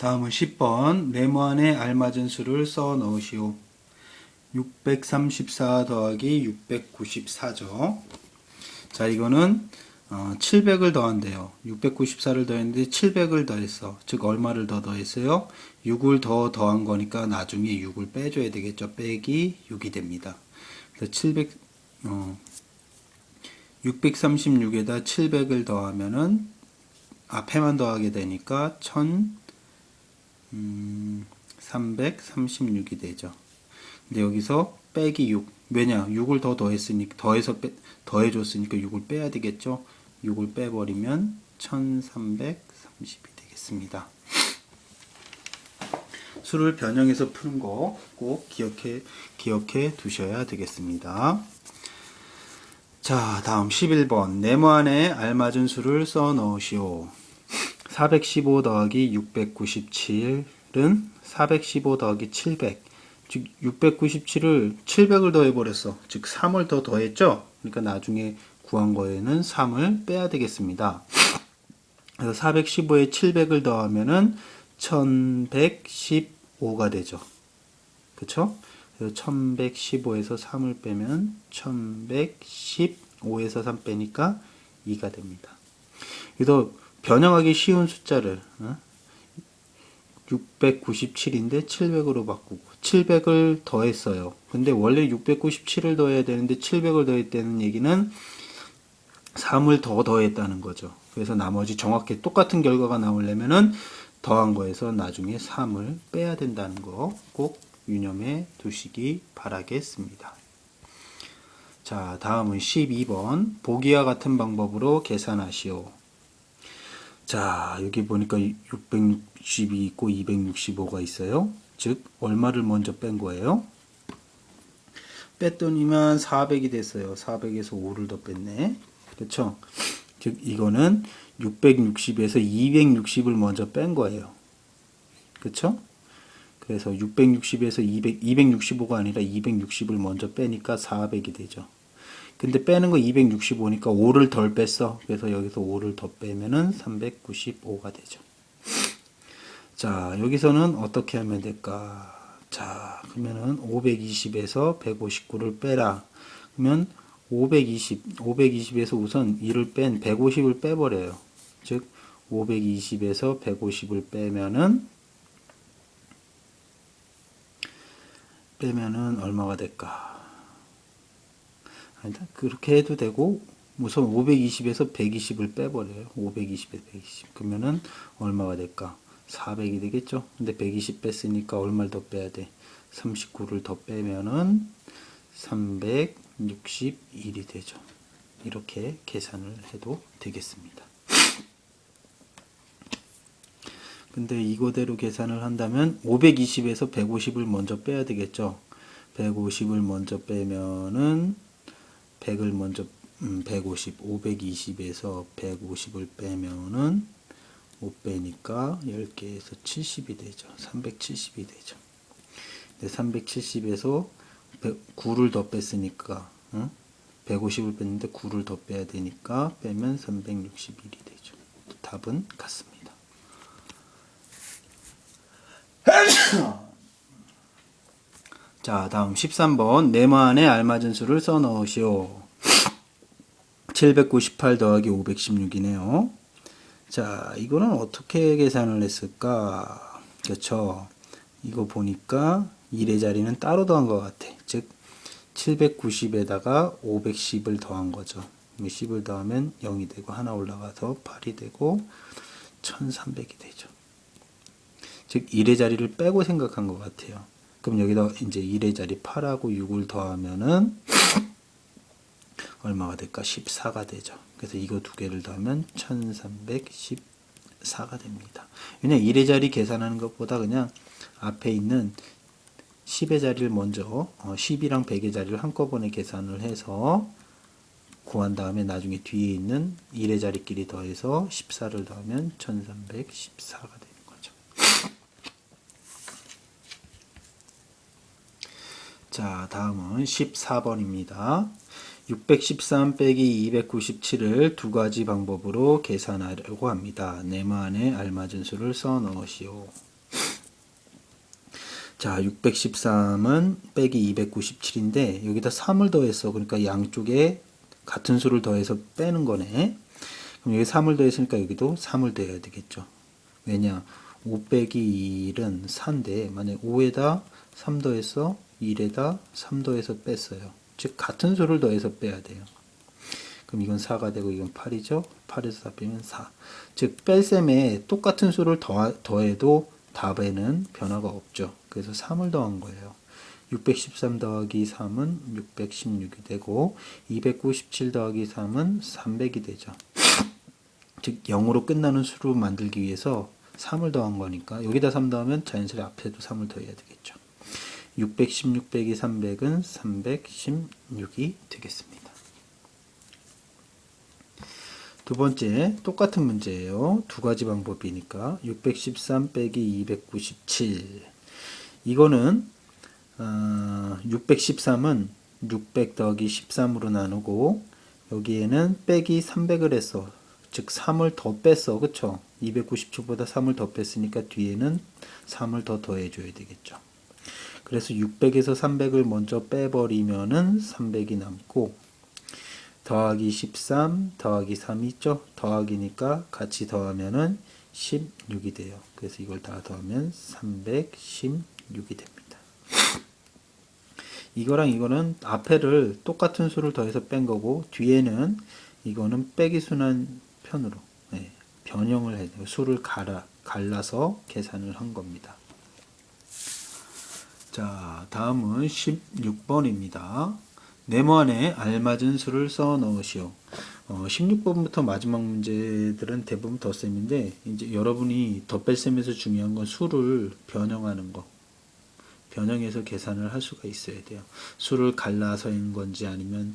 다음은 10번 네모 안에 알맞은 수를 써 넣으시오. 634 더하기 694죠. 자, 이거는 700을 더한대요. 694를 더했는데 700을 더했어. 즉 얼마를 더 더했어요? 6을 더 더한 거니까 나중에 6을 빼줘야 되겠죠. 빼기 6이 됩니다. 그래서 636에다 700을 더하면은 앞에만 더하게 되니까 1336이 되죠. 근데 여기서 빼기 6. 왜냐? 6을 더 더했으니까, 더해줬으니까 6을 빼야 되겠죠? 6을 빼버리면 1330이 되겠습니다. 수를 변형해서 푸는 거 꼭 기억해 두셔야 되겠습니다. 자, 다음 11번. 네모 안에 알맞은 수를 써 넣으시오. 415 더하기 697은 415 더하기 700. 즉 697을 700을 더해버렸어. 즉 3을 더 더했죠. 그러니까 나중에 구한 거에는 3을 빼야 되겠습니다. 그래서 415에 700을 더하면은 1115가 되죠. 그쵸? 그래서 1115에서 3을 빼면 1115에서 3 빼니까 2가 됩니다. 그래서 변형하기 쉬운 숫자를 697인데 700으로 바꾸고 700을 더했어요. 근데 원래 697을 더해야 되는데 700을 더했다는 얘기는 3을 더 더했다는 거죠. 그래서 나머지 정확히 똑같은 결과가 나오려면은 더한 거에서 나중에 3을 빼야 된다는 거 꼭 유념해 두시기 바라겠습니다. 자, 다음은 12번. 보기와 같은 방법으로 계산하시오. 자, 여기 보니까 660이 있고 265가 있어요. 즉 얼마를 먼저 뺀 거예요? 뺐더니만 400이 됐어요. 400에서 5를 더 뺐네. 그렇죠? 즉 이거는 660에서 260을 먼저 뺀 거예요. 그렇죠? 그래서 660에서 265가 아니라 260을 먼저 빼니까 400이 되죠. 근데 빼는 거 265니까 5를 덜 뺐어. 그래서 여기서 5를 더 빼면은 395가 되죠. 자, 여기서는 어떻게 하면 될까? 자, 그러면은 520에서 159를 빼라. 그러면 520에서 우선 1을 뺀 150을 빼버려요. 즉, 520에서 150을 빼면은 얼마가 될까? 아니다. 그렇게 해도 되고, 우선 520에서 120을 빼버려요. 520에서 120. 그러면은 얼마가 될까? 400이 되겠죠? 근데 120 뺐으니까 얼마를 더 빼야 돼? 39를 더 빼면은 361이 되죠. 이렇게 계산을 해도 되겠습니다. 근데 이거대로 계산을 한다면 520에서 150을 먼저 빼야 되겠죠? 150을 먼저 빼면은 100을 먼저 150, 520에서 150을 빼면은 5 빼니까 10개에서 70이 되죠. 370이 되죠. 근데 370에서 9를 더 뺐으니까 150을 뺐는데 9를 더 빼야 되니까 빼면 361이 되죠. 답은 같습니다. 자, 다음 13번. 네모 안에 알맞은 수를 써 넣으시오. 798 더하기 516이네요. 자, 이거는 어떻게 계산을 했을까? 그렇죠. 이거 보니까 1의 자리는 따로 더한 것 같아. 즉 790에다가 510을 더한 거죠. 10을 더하면 0이 되고 하나 올라가서 8이 되고 1300이 되죠. 즉 1의 자리를 빼고 생각한 것 같아요. 그럼 여기다 이제 1의 자리 8하고 6을 더하면은 얼마가 될까? 14가 되죠. 그래서 이거 두 개를 더하면 1314가 됩니다. 왜냐 1의 자리 계산하는 것보다 그냥 앞에 있는 10의 자리를 먼저 10이랑 100의 자리를 한꺼번에 계산을 해서 구한 다음에 나중에 뒤에 있는 1의 자리끼리 더해서 14를 더하면 1314가 되는 거죠. 자, 다음은 14번입니다. 613 빼기 297을 두 가지 방법으로 계산하려고 합니다. 네모 안에 알맞은 수를 써 넣으시오. 자, 613은 빼기 297인데 여기다 3을 더했어. 그러니까 양쪽에 같은 수를 더해서 빼는 거네. 그럼 여기 3을 더했으니까 여기도 3을 더해야 되겠죠. 왜냐? 5 빼기 1은 4인데 만약 5에다 3 더해서 1에다 3 더해서 뺐어요. 즉 같은 수를 더해서 빼야 돼요. 그럼 이건 4가 되고 이건 8이죠. 8에서 4 빼면 4. 즉 뺄셈에 똑같은 수를 더해도 답에는 변화가 없죠. 그래서 3을 더한 거예요. 613 더하기 3은 616이 되고 297 더하기 3은 300이 되죠. 즉 0으로 끝나는 수로 만들기 위해서 3을 더한 거니까 여기다 3 더하면 자연스레 앞에도 3을 더해야 되겠죠. 616 빼기 300은 316이 되겠습니다. 두 번째 똑같은 문제예요. 두 가지 방법이니까 613 빼기 297 이거는 613은 600 더하기 13으로 나누고 여기에는 빼기 300을 했어. 즉 3을 더 뺐어. 그쵸? 297보다 3을 더 뺐으니까 뒤에는 3을 더 더해줘야 되겠죠. 그래서 600에서 300을 먼저 빼버리면은 300이 남고 더하기 13 더하기 3 있죠? 더하기니까 같이 더하면은 16이 돼요. 그래서 이걸 다 더하면 316이 됩니다. 이거랑 이거는 앞에를 똑같은 수를 더해서 뺀 거고 뒤에는 이거는 빼기 순환 편으로 변형을 해요. 수를 갈라서 계산을 한 겁니다. 자, 다음은 16번입니다. 네모 안에 알맞은 수를 써 넣으시오. 16번부터 마지막 문제들은 대부분 덧셈인데 이제 여러분이 덧뺄셈에서 중요한 건 수를 변형하는 거. 변형해서 계산을 할 수가 있어야 돼요. 수를 갈라서인 건지 아니면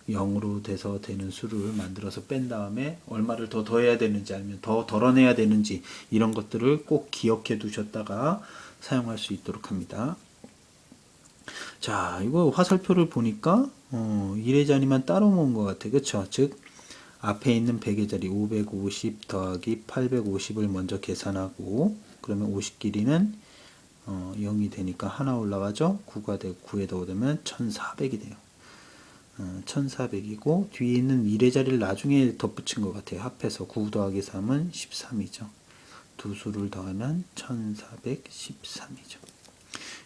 0으로 돼서 되는 수를 만들어서 뺀 다음에 얼마를 더 더해야 되는지 아니면 더 덜어내야 되는지 이런 것들을 꼭 기억해 두셨다가 사용할 수 있도록 합니다. 자, 이거 화살표를 보니까 1의 자리만 따로 모은 것 같아. 그쵸? 즉 앞에 있는 100의 자리 550 더하기 850을 먼저 계산하고 그러면 50 길이는 0이 되니까 하나 올라가죠. 9가 되고 9에다 5 되면 1400이 돼요. 1400이고 뒤에 있는 1의 자리를 나중에 덧붙인 것 같아요. 합해서 9 더하기 3은 13이죠. 두 수를 더하면 1413이죠.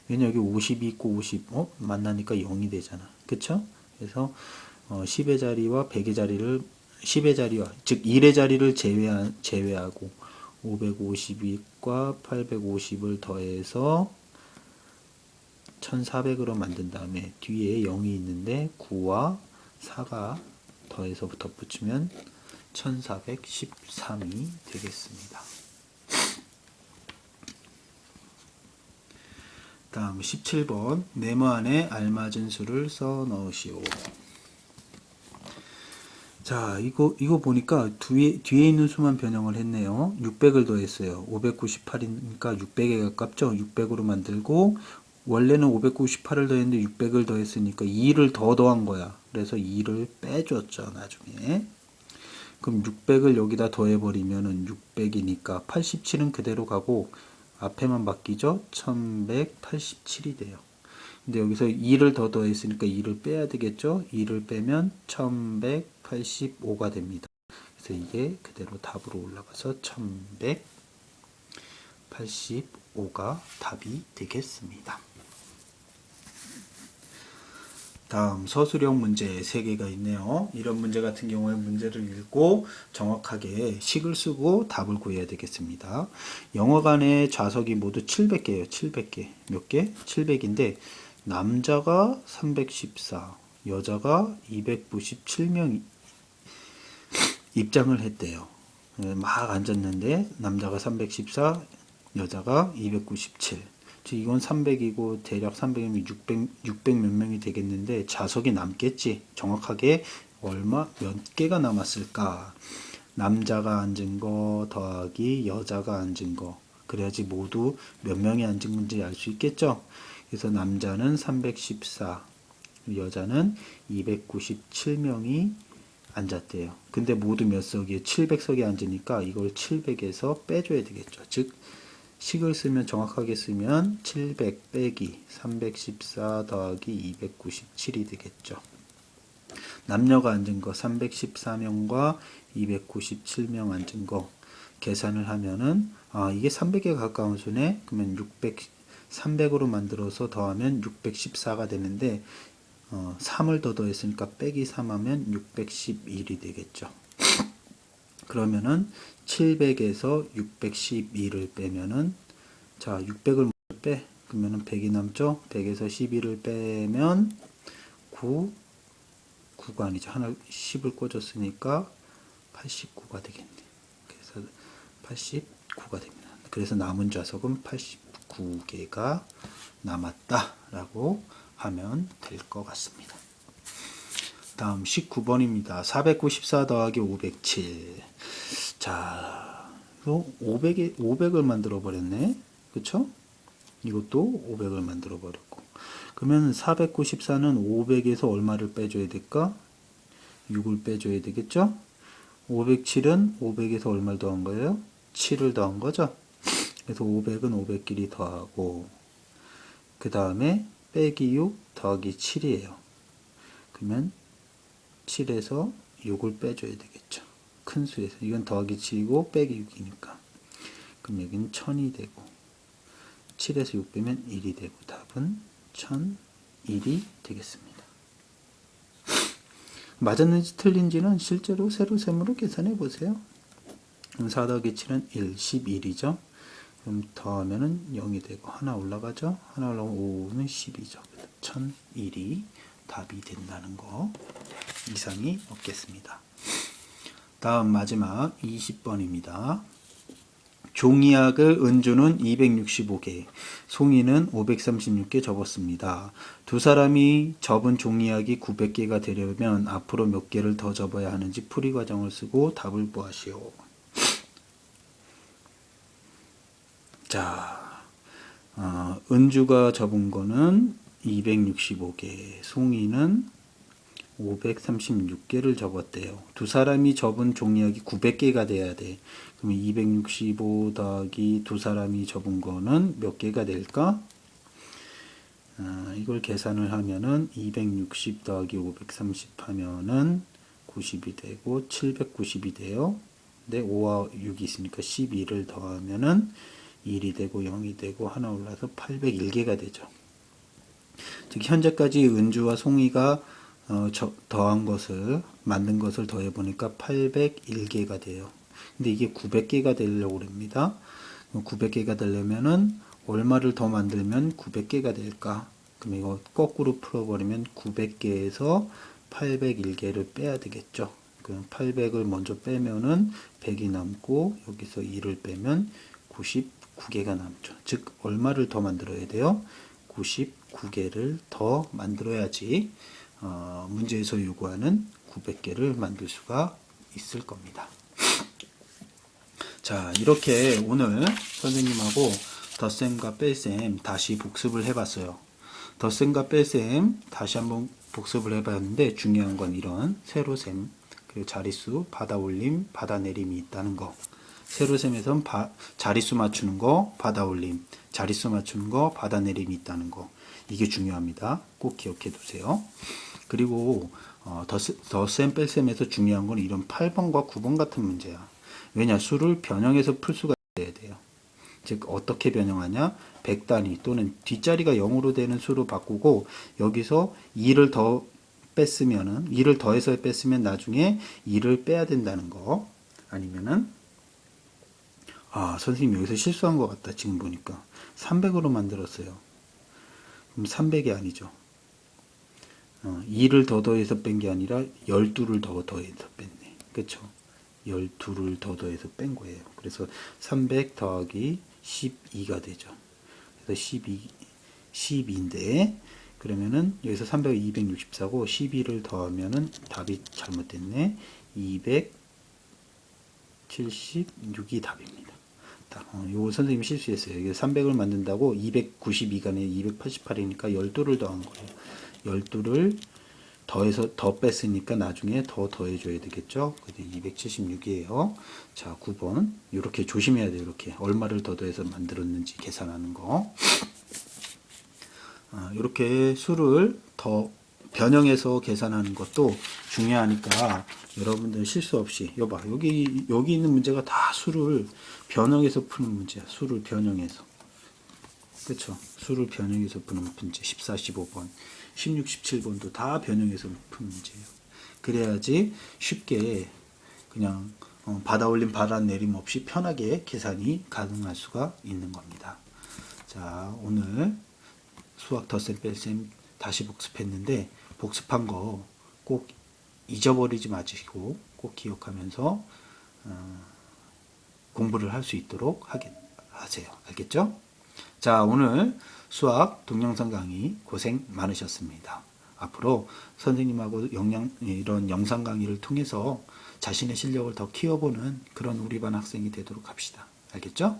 왜냐 여기 50이 있고 50 만나니까 0이 되잖아. 그쵸? 그래서 10의 자리와 100의 자리를 10의 자리와 즉 1의 자리를 제외하고 552과 850을 더해서 1400으로 만든 다음에 뒤에 0이 있는데 9와 4가 더해서 덧붙이면 1413이 되겠습니다. 다음 17번 네모 안에 알맞은 수를 써 넣으시오. 자, 이거 보니까 뒤에 있는 수만 변형을 했네요. 600을 더했어요. 598이니까 600에 가깝죠. 600으로 만들고 원래는 598을 더했는데 600을 더했으니까 2를 더 더한 거야. 그래서 2를 빼줬죠. 나중에. 그럼 600을 여기다 더해버리면은 600이니까 87은 그대로 가고 앞에만 바뀌죠. 1187이 돼요. 근데 여기서 2를 더 더했으니까 2를 빼야 되겠죠. 2를 빼면 1185가 됩니다. 그래서 이게 그대로 답으로 올라가서 1185가 답이 되겠습니다. 다음 서술형 문제 3개가 있네요. 이런 문제 같은 경우에 문제를 읽고 정확하게 식을 쓰고 답을 구해야 되겠습니다. 영어관의 좌석이 모두 700개예요. 700개. 몇 개? 700인데 남자가 314, 여자가 297명 입장을 했대요. 막 앉았는데 남자가 314, 여자가 297. 즉 이건 300이고 대략 300이면 600 몇 명이 되겠는데 좌석이 남겠지. 정확하게 몇 개가 남았을까? 남자가 앉은 거 더하기 여자가 앉은 거. 그래야지 모두 몇 명이 앉은 건지 알 수 있겠죠. 그래서 남자는 314, 여자는 297명이 앉았대요. 근데 모두 몇 석이에요? 700석이 앉으니까 이걸 700에서 빼줘야 되겠죠. 즉 식을 쓰면 정확하게 쓰면 700 빼기 314 더하기 297이 되겠죠. 남녀가 앉은 거 314명과 297명 앉은 거 계산을 하면은 이게 300에 가까운 수네. 그러면 300으로 만들어서 더하면 614가 되는데 3을 더 더했으니까 빼기 3 하면 611이 되겠죠. 그러면은 700에서 612를 빼면은 자 600을 빼 그러면은 100이 남죠. 100에서 12를 빼면 9가 아니죠. 하나 10을 꽂았으니까 89가 되겠네. 그래서 89가 됩니다. 그래서 남은 좌석은 89개가 남았다라고 하면 될 것 같습니다. 다음 19번입니다. 494 더하기 507. 자, 500을 만들어 버렸네. 그쵸? 이것도 500을 만들어 버렸고. 그러면 494는 500에서 얼마를 빼줘야 될까? 6을 빼줘야 되겠죠? 507은 500에서 얼마를 더한 거예요? 7을 더한 거죠? 그래서 500은 500끼리 더하고, 그 다음에 빼기 6 더하기 7이에요. 그러면 7에서 6을 빼줘야 되겠죠. 큰 수에서. 이건 더하기 7이고 빼기 6이니까. 그럼 여기는 1000이 되고 7에서 6 빼면 1이 되고 답은 1001이 되겠습니다. 맞았는지 틀린지는 실제로 세로셈으로 계산해 보세요. 4 더하기 7은 1, 11이죠. 그럼 더하면은 0이 되고 하나 올라가죠. 하나 올라가면 5는 10이죠. 1001이 답이 된다는 거 이상이 없겠습니다. 다음 마지막 20번입니다. 종이약을 은주는 265개, 송이는 536개 접었습니다. 두 사람이 접은 종이약이 900개가 되려면 앞으로 몇 개를 더 접어야 하는지 풀이 과정을 쓰고 답을 구하시오. 자, 은주가 접은 거는 265개, 송이는 536개를 접었대요. 두 사람이 접은 종이약이 900개가 돼야 돼. 그러면 265 더하기 두 사람이 접은 거는 몇 개가 될까? 이걸 계산을 하면은 260 더하기 530 하면은 90이 되고 790이 돼요. 근데 5와 6이 있으니까 12를 더하면은 1이 되고 0이 되고 하나 올라서 801개가 되죠. 즉 현재까지 은주와 송이가 더한 것을 만든 것을 더해 보니까 801개가 돼요. 근데 이게 900개가 되려고 합니다. 900개가 되려면은 얼마를 더 만들면 900개가 될까? 그럼 이거 거꾸로 풀어버리면 900개에서 801개를 빼야 되겠죠. 그럼 800을 먼저 빼면은 100이 남고 여기서 2를 빼면 99개가 남죠. 즉 얼마를 더 만들어야 돼요? 99개를 더 만들어야지 문제에서 요구하는 900개를 만들 수가 있을 겁니다. 자, 이렇게 오늘 선생님하고 덧셈과 뺄셈 다시 복습을 해봤어요. 덧셈과 뺄셈 다시 한번 복습을 해봤는데 중요한 건 이런 세로셈, 그리고 자릿수, 받아올림, 받아내림이 있다는 거. 세로셈에선 자릿수 맞추는 거, 받아올림, 자릿수 맞추는 거, 받아내림이 있다는 거. 이게 중요합니다. 꼭 기억해 두세요. 그리고 덧셈, 뺄셈에서 중요한 건 이런 8번과 9번 같은 문제야. 왜냐? 수를 변형해서 풀 수가 있어야 돼요. 즉 어떻게 변형하냐? 100단위 또는 뒷자리가 0으로 되는 수로 바꾸고 여기서 2를 더 뺐으면은 2를 더해서 뺐으면 나중에 2를 빼야 된다는 거. 아니면은 선생님 여기서 실수한 것 같다. 지금 보니까 300으로 만들었어요. 그럼 300이 아니죠. 2를 더 더해서 뺀 게 아니라 12를 더 더해서 뺐네. 그쵸? 12를 더 더해서 뺀 거예요. 그래서 300 더하기 12가 되죠. 그래서 12인데 그러면은 여기서 300이 264고 12를 더하면은 답이 잘못됐네. 276이 답입니다. 요 선생님이 실수했어요. 이게 300을 만든다고 292가 아니라 288이니까 12를 더한 거예요. 12를 더 뺐으니까 나중에 더 더해줘야 되겠죠. 276이에요. 자, 9번. 이렇게 조심해야 돼요. 이렇게 얼마를 더 더해서 만들었는지 계산하는 거. 이렇게 수를 더 변형해서 계산하는 것도 중요하니까 여러분들 실수 없이 여봐, 여기 있는 문제가 다 수를 변형해서 푸는 문제야. 수를 변형해서. 그렇죠. 수를 변형해서 푸는 문제. 14, 15번, 16, 17번도 다 변형해서 푸는 문제예요. 그래야지 쉽게 그냥 받아올림 받아내림 없이 편하게 계산이 가능할 수가 있는 겁니다. 자, 오늘 수학 덧셈 뺄셈 다시 복습했는데 복습한 거 꼭 잊어버리지 마시고 꼭 기억하면서 공부를 할 수 있도록 하세요. 알겠죠? 자, 오늘 수학 동영상 강의 고생 많으셨습니다. 앞으로 선생님하고 이런 영상 강의를 통해서 자신의 실력을 더 키워보는 그런 우리 반 학생이 되도록 합시다. 알겠죠?